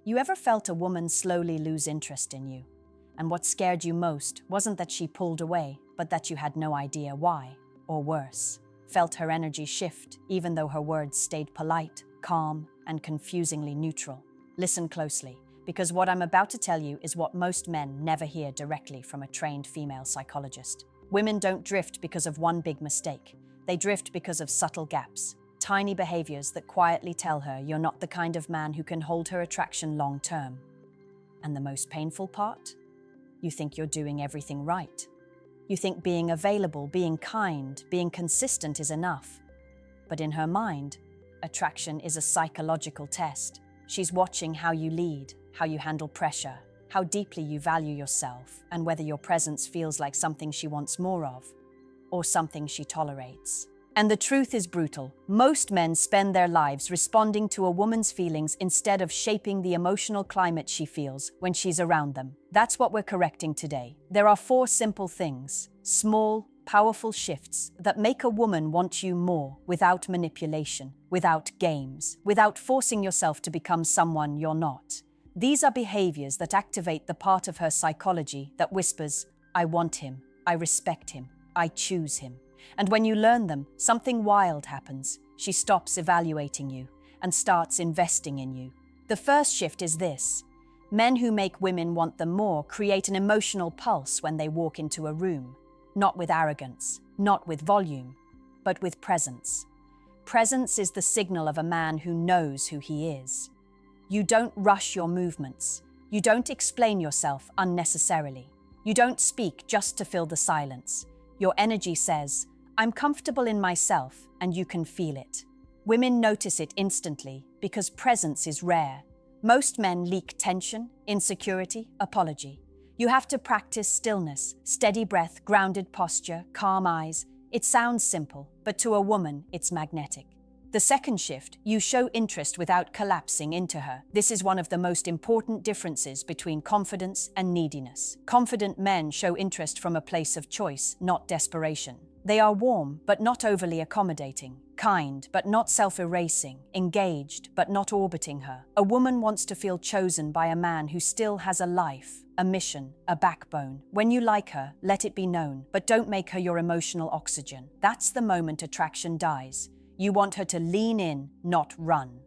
You ever felt a woman slowly lose interest in you? And what scared you most wasn't that she pulled away, but that you had no idea why, or worse, felt her energy shift even though her words stayed polite, calm, and confusingly neutral. Listen closely, because what I'm about to tell you is what most men never hear directly from a trained female psychologist. Women don't drift because of one big mistake. They drift because of subtle gaps, tiny behaviors that quietly tell her you're not the kind of man who can hold her attraction long term. And the most painful part? You think you're doing everything right. You think being available, being kind, being consistent is enough. But in her mind, attraction is a psychological test. She's watching how you lead, how you handle pressure, how deeply you value yourself, and whether your presence feels like something she wants more of, or something she tolerates. And the truth is brutal. Most men spend their lives responding to a woman's feelings instead of shaping the emotional climate she feels when she's around them. That's what we're correcting today. There are 4 simple things, small, powerful shifts that make a woman want you more without manipulation, without games, without forcing yourself to become someone you're not. These are behaviors that activate the part of her psychology that whispers, I want him, I respect him, I choose him. And when you learn them, something wild happens. She stops evaluating you and starts investing in you. The first shift is this. Men who make women want them more create an emotional pulse when they walk into a room. Not with arrogance, not with volume, but with presence. Presence is the signal of a man who knows who he is. You don't rush your movements. You don't explain yourself unnecessarily. You don't speak just to fill the silence. Your energy says, I'm comfortable in myself, and you can feel it. Women notice it instantly because presence is rare. Most men leak tension, insecurity, apology. You have to practice stillness, steady breath, grounded posture, calm eyes. It sounds simple, but to a woman, it's magnetic. The second shift, you show interest without collapsing into her. This is one of the most important differences between confidence and neediness. Confident men show interest from a place of choice, not desperation. They are warm, but not overly accommodating, kind, but not self-erasing, engaged, but not orbiting her. A woman wants to feel chosen by a man who still has a life, a mission, a backbone. When you like her, let it be known, but don't make her your emotional oxygen. That's the moment attraction dies. You want her to lean in, not run.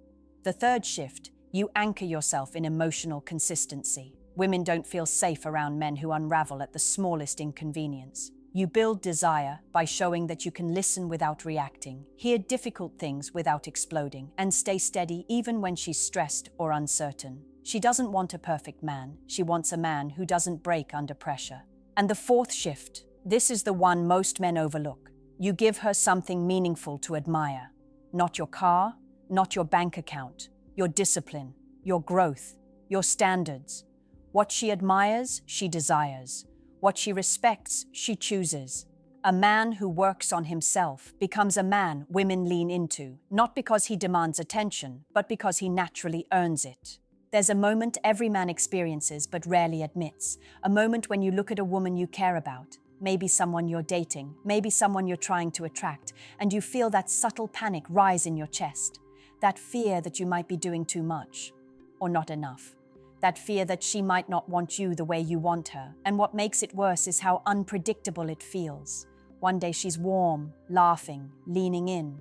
The third shift, you anchor yourself in emotional consistency. Women don't feel safe around men who unravel at the smallest inconvenience. You build desire by showing that you can listen without reacting, hear difficult things without exploding, and stay steady even when she's stressed or uncertain. She doesn't want a perfect man. She wants a man who doesn't break under pressure. And the fourth shift, this is the one most men overlook. You give her something meaningful to admire. Not your car, not your bank account, your discipline, your growth, your standards. What she admires, she desires. What she respects, she chooses. A man who works on himself becomes a man women lean into, not because he demands attention, but because he naturally earns it. There's a moment every man experiences but rarely admits, a moment when you look at a woman you care about, maybe someone you're dating, maybe someone you're trying to attract, and you feel that subtle panic rise in your chest, that fear that you might be doing too much, or not enough. That fear that she might not want you the way you want her. And what makes it worse is how unpredictable it feels. One day she's warm, laughing, leaning in.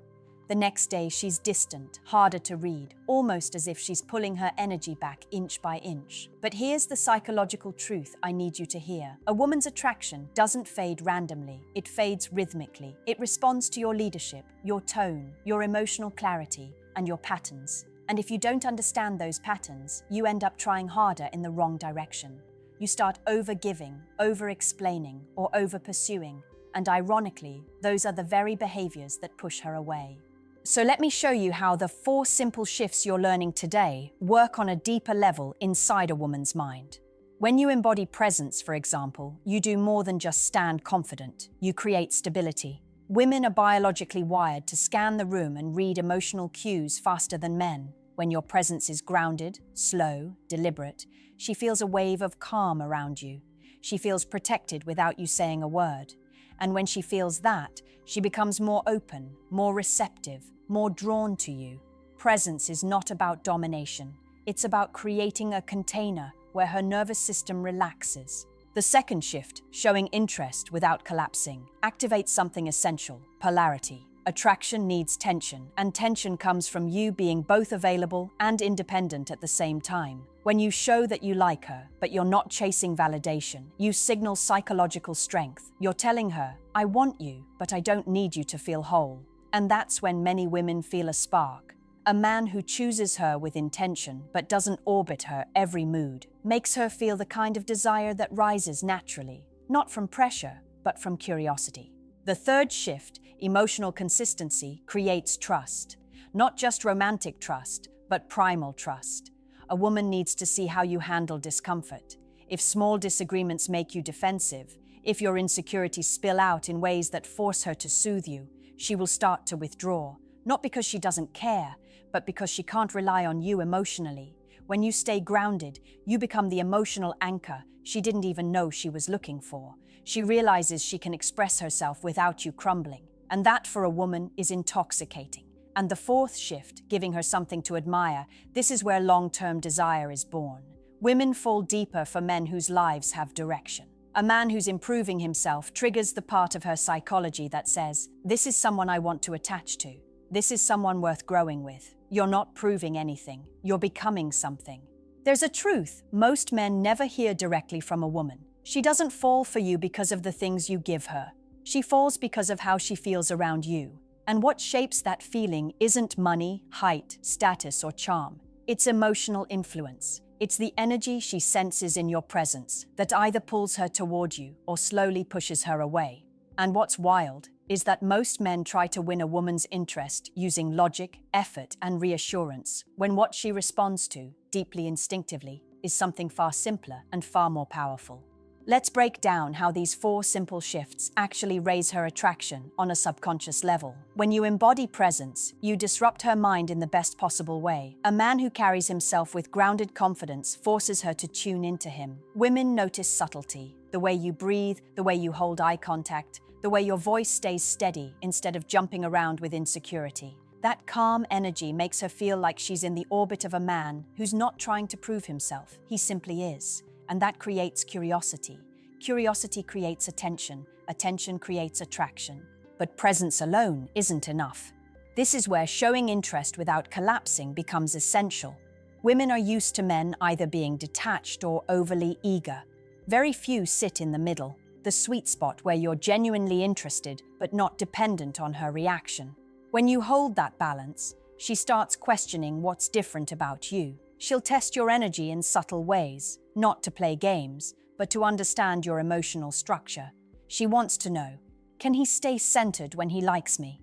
The next day she's distant, harder to read, almost as if she's pulling her energy back inch by inch. But here's the psychological truth I need you to hear. A woman's attraction doesn't fade randomly. It fades rhythmically. It responds to your leadership, your tone, your emotional clarity, and your patterns. And if you don't understand those patterns, you end up trying harder in the wrong direction. You start over-giving, over-explaining, or over-pursuing, and ironically, those are the very behaviors that push her away. So let me show you how the 4 simple shifts you're learning today work on a deeper level inside a woman's mind. When you embody presence, for example, you do more than just stand confident. You create stability. Women are biologically wired to scan the room and read emotional cues faster than men. When your presence is grounded, slow, deliberate, she feels a wave of calm around you. She feels protected without you saying a word. And when she feels that, she becomes more open, more receptive, more drawn to you. Presence is not about domination. It's about creating a container where her nervous system relaxes. The second shift, showing interest without collapsing, activates something essential: polarity. Attraction needs tension, and tension comes from you being both available and independent at the same time. When you show that you like her, but you're not chasing validation, you signal psychological strength. You're telling her, "I want you, but I don't need you to feel whole." And that's when many women feel a spark. A man who chooses her with intention but doesn't orbit her every mood makes her feel the kind of desire that rises naturally, not from pressure, but from curiosity. The third shift, emotional consistency, creates trust. Not just romantic trust, but primal trust. A woman needs to see how you handle discomfort. If small disagreements make you defensive, if your insecurities spill out in ways that force her to soothe you, she will start to withdraw, not because she doesn't care, but because she can't rely on you emotionally. When you stay grounded, you become the emotional anchor she didn't even know she was looking for. She realizes she can express herself without you crumbling, and that for a woman is intoxicating. And the fourth shift, giving her something to admire, this is where long-term desire is born. Women fall deeper for men whose lives have direction. A man who's improving himself triggers the part of her psychology that says, "This is someone I want to attach to. This is someone worth growing with." You're not proving anything. You're becoming something. There's a truth most men never hear directly from a woman. She doesn't fall for you because of the things you give her. She falls because of how she feels around you. And what shapes that feeling isn't money, height, status, or charm. It's emotional influence. It's the energy she senses in your presence that either pulls her toward you or slowly pushes her away. And what's wild is that most men try to win a woman's interest using logic, effort, and reassurance, when what she responds to, deeply instinctively, is something far simpler and far more powerful. Let's break down how these 4 simple shifts actually raise her attraction on a subconscious level. When you embody presence, you disrupt her mind in the best possible way. A man who carries himself with grounded confidence forces her to tune into him. Women notice subtlety, the way you breathe, the way you hold eye contact, the way your voice stays steady instead of jumping around with insecurity. That calm energy makes her feel like she's in the orbit of a man who's not trying to prove himself. He simply is. And that creates curiosity. Curiosity creates attention. Attention creates attraction. But presence alone isn't enough. This is where showing interest without collapsing becomes essential. Women are used to men either being detached or overly eager. Very few sit in the middle, the sweet spot where you're genuinely interested but not dependent on her reaction. When you hold that balance, she starts questioning what's different about you. She'll test your energy in subtle ways, not to play games, but to understand your emotional structure. She wants to know, can he stay centered when he likes me?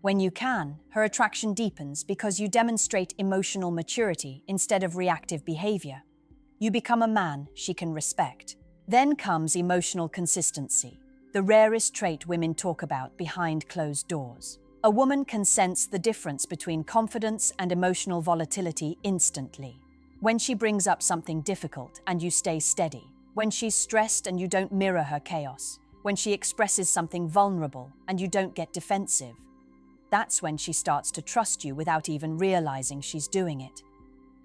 When you can, her attraction deepens because you demonstrate emotional maturity instead of reactive behavior. You become a man she can respect. Then comes emotional consistency, the rarest trait women talk about behind closed doors. A woman can sense the difference between confidence and emotional volatility instantly. When she brings up something difficult and you stay steady. When she's stressed and you don't mirror her chaos. When she expresses something vulnerable and you don't get defensive. That's when she starts to trust you without even realizing she's doing it.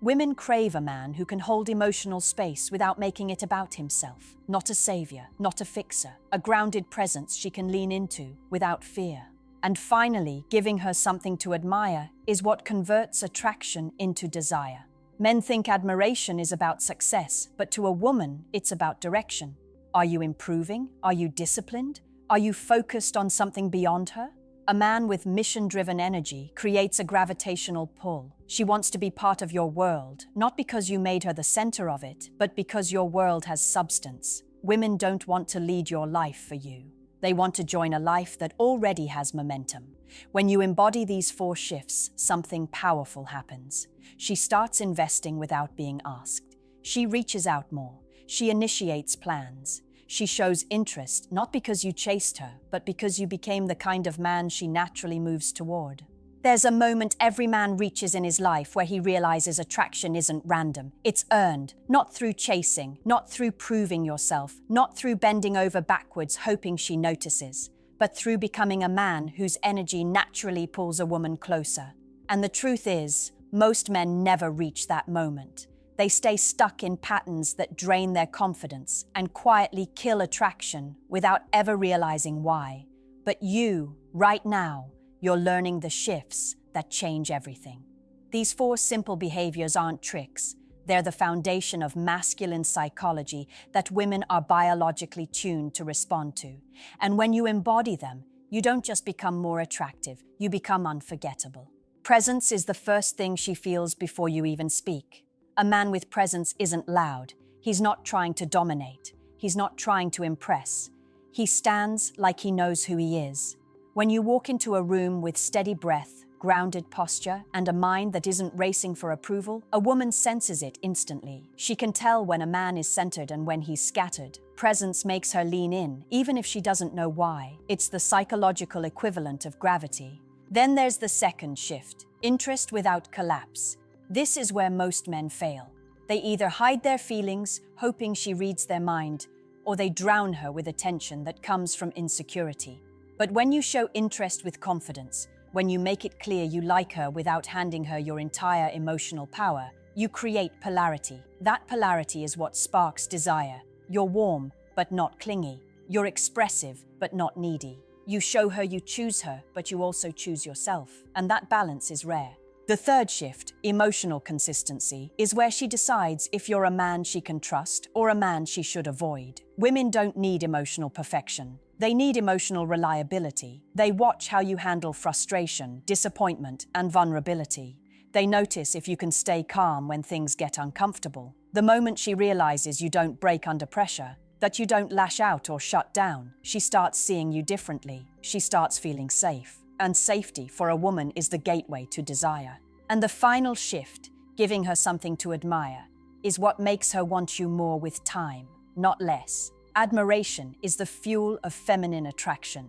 Women crave a man who can hold emotional space without making it about himself. Not a savior, not a fixer, a grounded presence she can lean into without fear. And finally, giving her something to admire is what converts attraction into desire. Men think admiration is about success, but to a woman, it's about direction. Are you improving? Are you disciplined? Are you focused on something beyond her? A man with mission-driven energy creates a gravitational pull. She wants to be part of your world, not because you made her the center of it, but because your world has substance. Women don't want to lead your life for you. They want to join a life that already has momentum. When you embody these 4 shifts, something powerful happens. She starts investing without being asked. She reaches out more. She initiates plans. She shows interest, not because you chased her, but because you became the kind of man she naturally moves toward. There's a moment every man reaches in his life where he realizes attraction isn't random. It's earned, not through chasing, not through proving yourself, not through bending over backwards hoping she notices, but through becoming a man whose energy naturally pulls a woman closer. And the truth is, Most men never reach that moment. They stay stuck in patterns that drain their confidence and quietly kill attraction without ever realizing why. But you, right now, you're learning the shifts that change everything. These 4 simple behaviors aren't tricks. They're the foundation of masculine psychology that women are biologically tuned to respond to. And when you embody them, you don't just become more attractive, you become unforgettable. Presence is the first thing she feels before you even speak. A man with presence isn't loud. He's not trying to dominate. He's not trying to impress. He stands like he knows who he is. When you walk into a room with steady breath, grounded posture, and a mind that isn't racing for approval, a woman senses it instantly. She can tell when a man is centered and when he's scattered. Presence makes her lean in, even if she doesn't know why. It's the psychological equivalent of gravity. Then there's the second shift, interest without collapse. This is where most men fail. They either hide their feelings, hoping she reads their mind, or they drown her with attention that comes from insecurity. But when you show interest with confidence, when you make it clear you like her without handing her your entire emotional power, you create polarity. That polarity is what sparks desire. You're warm, but not clingy. You're expressive, but not needy. You show her you choose her, but you also choose yourself. And that balance is rare. The third shift, emotional consistency, is where she decides if you're a man she can trust or a man she should avoid. Women don't need emotional perfection. They need emotional reliability. They watch how you handle frustration, disappointment, and vulnerability. They notice if you can stay calm when things get uncomfortable. The moment she realizes you don't break under pressure, that you don't lash out or shut down, she starts seeing you differently. She starts feeling safe. And safety for a woman is the gateway to desire. And the final shift, giving her something to admire, is what makes her want you more with time, not less. Admiration is the fuel of feminine attraction.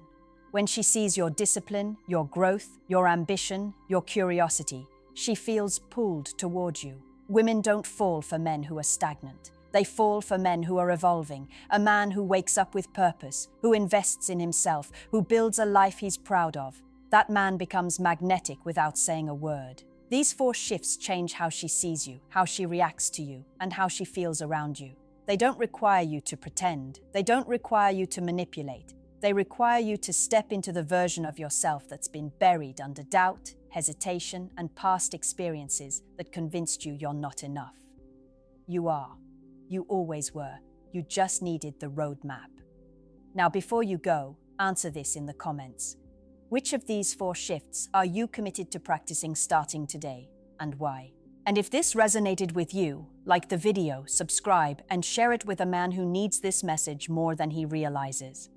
When she sees your discipline, your growth, your ambition, your curiosity, she feels pulled toward you. Women don't fall for men who are stagnant. They fall for men who are evolving, a man who wakes up with purpose, who invests in himself, who builds a life he's proud of. That man becomes magnetic without saying a word. These 4 shifts change how she sees you, how she reacts to you, and how she feels around you. They don't require you to pretend. They don't require you to manipulate. They require you to step into the version of yourself that's been buried under doubt, hesitation, and past experiences that convinced you you're not enough. You are. You always were. You just needed the roadmap. Now, before you go, answer this in the comments. Which of these 4 shifts are you committed to practicing starting today, and why? And if this resonated with you, like the video, subscribe, and share it with a man who needs this message more than he realizes.